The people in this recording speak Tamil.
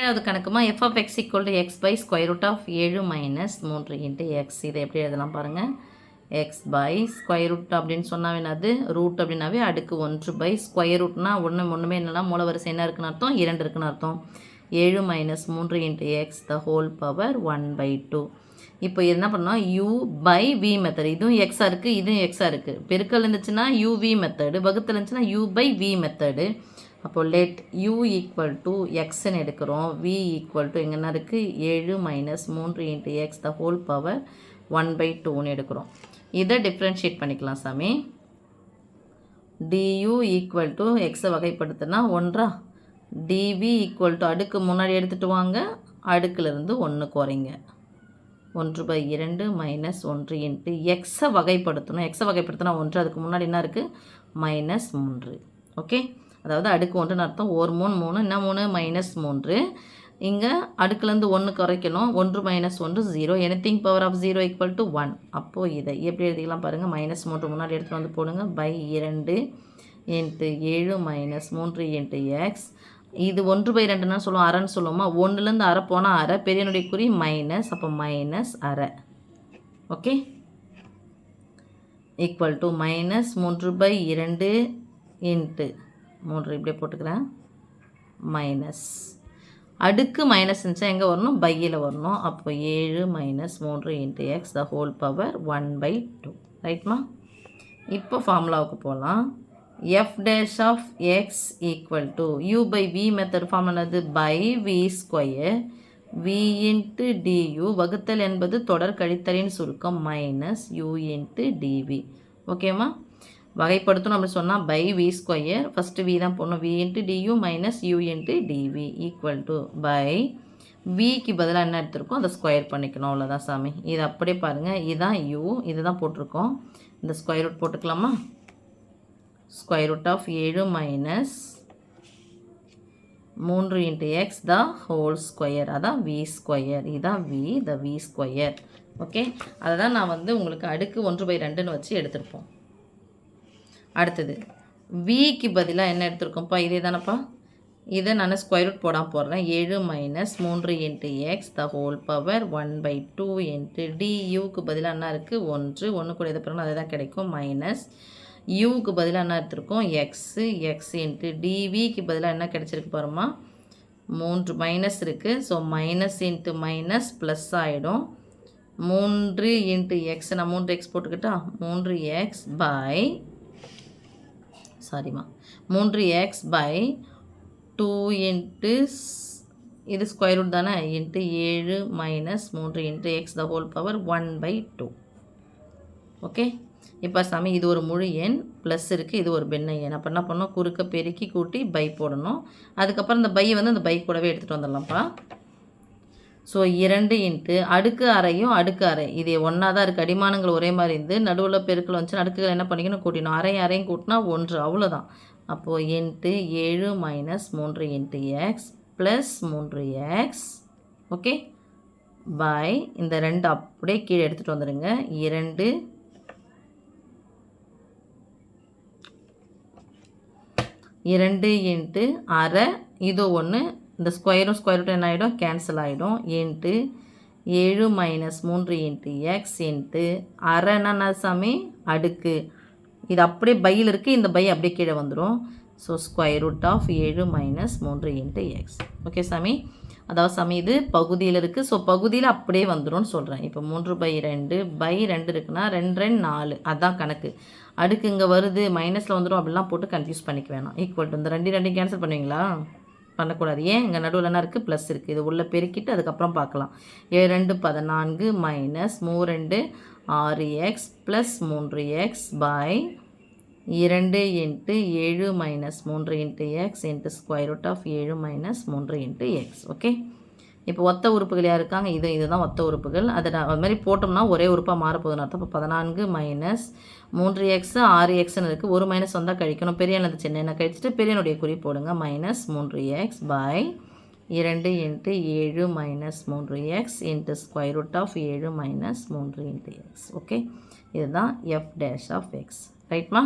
17வது கணக்குமா f of x equal to x by square root of 7 minus 3 into x. இதை எப்படி எழுதலாம் பாருங்கள். x by square root அப்படின்னு சொன்னால் என்னது ரூட் அப்படின்னாவே அடுக்கு 1 by ஸ்கொயர் ரூட்னா ஒன்றுமே என்னெல்லாம் மூல வரிசை என்ன இருக்குன்னு அர்த்தம் 2 இருக்குன்னு அர்த்தம். 7 minus 3 into x the whole power 1 by 2. இப்போ என்ன பண்ணோம் u by v மெத்தட். இதுவும் எக்ஸாக இருக்குது இதுவும் எக்ஸாக இருக்குது. பெருக்கல் இருந்துச்சுன்னா uv மெத்தடு, வகுத்தல் இருந்துச்சுன்னா u by v மெத்தடு. அப்போ லெட் u ஈக்குவல் டு எக்ஸ்ன்னு எடுக்கிறோம். v ஈக்குவல் டு எங்கன்னா இருக்குது 7 minus 3 into x the whole power 1 by 2ன்னு எடுக்கிறோம். இதை டிஃப்ரென்ஷியேட் பண்ணிக்கலாம் சாமி. du ஈக்குவல் டு எக்ஸை வகைப்படுத்தினா 1 dv ஈக்குவல் டு அடுக்கு முன்னாடி எடுத்துகிட்டு வாங்க, அடுக்கிலிருந்து 1 குறைங்க. 1/2 மைனஸ் 1 இன்ட்டு எக்ஸை வகைப்படுத்தணும். எக்ஸை வகைப்படுத்தினா 1, அதுக்கு முன்னாடி என்ன இருக்குது -3. ஓகே, அதாவது அடுக்கு 1ன்னு அர்த்தம். 1 3 3 என்ன 3 -3. இங்கே அடுக்குலேருந்து 1 குறைக்கணும். 1 minus 1 0. Anything power of 0 equal to 1. அப்போது இதை எப்படி எழுதிக்கலாம் பாருங்கள். -3 முன்னாடி எடுத்துகிட்டு வந்து போடுங்க. /2 இன்ட்டு 7 minus 3 இன்ட்டு எக்ஸ். இது 1/2ன்னா சொல்லுவோம், அரைன்னு சொல்லுவோமா. 1லேருந்து அரை போனால் அரை, பெரியனுடைய குறி மைனஸ், அப்போ -1/2. ஓகே, ஈக்குவல் டு -3/2 இன்ட்டு 3 இப்படியே போட்டுக்கிறேன் மைனஸ். அடுக்கு மைனஸ் இருந்துச்சா எங்கே வரணும், பையில் வரணும். அப்போ 7 minus 3 into x the whole power 1/2. ரைட்மா. இப்போ ஃபார்முலாவுக்கு போகலாம். f dash of x equal to u by v method form என்னது by v square v into du வகுத்தல் என்பது தொடர் கழித்தலின் சுருக்கம் மைனஸ் u இன்ட்டு dv. ஓகேம்மா, வகைப்படுத்தணும் அப்படி சொன்னால் by v square, first v தான் போடணும், v into du minus u into dv equal to by விக்கு பதிலாக என்ன எடுத்துருக்கோம் அதை ஸ்கொயர் பண்ணிக்கணும். அவ்வளோதான் சாமி. இது அப்படியே பாருங்கள், இதுதான் யூ, இது தான் போட்டிருக்கோம். இந்த ஸ்கொயர் ரூட் போட்டுக்கலாமா. Square root of 7 minus 3 into x the whole square, அதான் வி ஸ்கொயர். இதுதான் v, the v square. Okay, அதை தான் நான் வந்து உங்களுக்கு அடுக்கு 1/2ன்னு வச்சு எடுத்திருப்போம். அடுத்தது விக்கு பதிலாக என்ன எடுத்துருக்கோம்ப்பா, இதே தானேப்பா. இதை நான் ஸ்கொயர் ரூட் போடாமல் போடுறேன். 7 minus 3 into x the whole power 1/2 into Duke பதிலாக என்ன இருக்குது 1 கூட எது பிறகு அதே தான் கிடைக்கும். மைனஸ் யூக்கு பதிலாக என்ன எடுத்துருக்கோம் எக்ஸ் இன்ட்டு டிவிக்கு பதிலாக என்ன கிடச்சிருக்கு பாருமா, 3 மைனஸ் இருக்குது. So minus into minus plus ஆகிடும். 3 இன்ட்டு எக்ஸ், நான் 3x போட்டுக்கிட்டா 3x by 3x by 2 into இது ஸ்கொயர் ரூட் தானே into 7 minus 3 into x the whole power 1/2. Okay, இப்போ சாமி இது ஒரு முழு எண் ப்ளஸ் இருக்குது, இது ஒரு பெண்ணை எண். அப்போ என்ன பண்ணணும், குறுக்க பெருக்கி கூட்டி பை போடணும். அதுக்கப்புறம் இந்த பையை வந்து அந்த பை கூடவே எடுத்துகிட்டு வந்துடலாம்ப்பா. ஸோ 2 இன்ட்டு அடுக்கு அறையும் அடுக்கு அறை இது ஒன்றா தான் இருக்குது. அடிமானங்கள் ஒரே மாதிரி இருந்து நடுவில் பெருக்கில் வந்துச்சுன்னா அடுக்குகள் என்ன பண்ணிக்கணும் கூட்டினோம். அறையும் கூட்டினா 1, அவ்வளோதான். அப்போது into 7 minus 3 into x plus 3x. Okay, by இந்த 2 அப்படியே கீழே எடுத்துகிட்டு வந்துடுங்க. 2 இன்ட்டு அரை, இது ஒன்று, இந்த ஸ்கொயரும் ஸ்கொயர் ரூட்டும் என்ன ஆகிடும் கேன்சல் ஆகிடும். Into 7 minus 3 into x into அரைன்னா சாமி அடுக்கு, இது அப்படியே பையில் இருக்குது, இந்த பை அப்படியே கீழே வந்துடும். So square root of 7 minus 3 into x. Okay சாமி, அதாவது சாமி இது பகுதியில் இருக்குது. ஸோ பகுதியில் அப்படியே வந்துடும் சொல்கிறேன். இப்போ 3/2 இருக்குன்னா 2 2 4, அதுதான் கணக்கு. அடுக்கு இங்கே வருது மைனஸில் வந்துடும், அப்படிலாம் போட்டு கன்ஃபியூஸ் பண்ணிக்க வேணாம். ஈக்குவல் டு இந்த 2 கேன்சல் பண்ணுவீங்களா, பண்ணக்கூடாது. ஏன், இங்கே நடுவில் என்ன இருக்குது ப்ளஸ் இருக்குது, இது உள்ளே பெருக்கிட்டு அதுக்கப்புறம் பார்க்கலாம். 7 2 14 minus 3 2 6x plus 3x by 2 into 7 minus 3 into x into square root of 7 minus 3 into x. Okay, இப்போ ஒத்த உறுப்புகள் யார் இருக்காங்க, இதுதான் ஒத்த உறுப்புகள். அதை அது மாதிரி போட்டோம்னா ஒரே உறுப்பாக மாறப்போகுதுன்னு அர்த்தம். இப்போ 14 minus 3x 6xன்னு இருக்குது. ஒரு மைனஸ் வந்தால் கழிக்கணும். பெரிய என்னது சின்ன கழிச்சிட்டு பெரியனுடைய குறி போடுங்க. Minus 3x by 2 into 7 minus 3x into square root of 7 minus 3 into x. Okay, இதுதான் f dash of x. ரைட்மா.